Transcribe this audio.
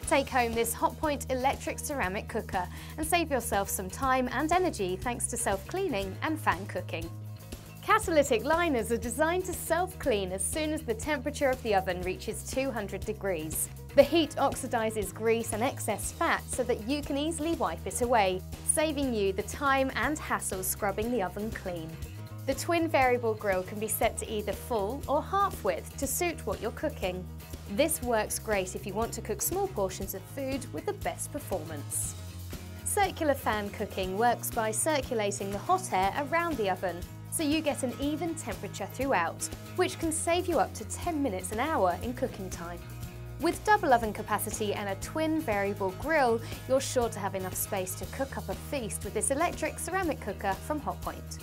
Take home this Hotpoint electric ceramic cooker and save yourself some time and energy thanks to self-cleaning and fan cooking. Catalytic liners are designed to self-clean as soon as the temperature of the oven reaches 200 degrees. The heat oxidizes grease and excess fat so that you can easily wipe it away, saving you the time and hassle scrubbing the oven clean. The twin variable grill can be set to either full or half width to suit what you're cooking. This works great if you want to cook small portions of food with the best performance. Circular fan cooking works by circulating the hot air around the oven, so you get an even temperature throughout, which can save you up to 10 minutes an hour in cooking time. With double oven capacity and a twin variable grill, you're sure to have enough space to cook up a feast with this electric ceramic cooker from Hotpoint.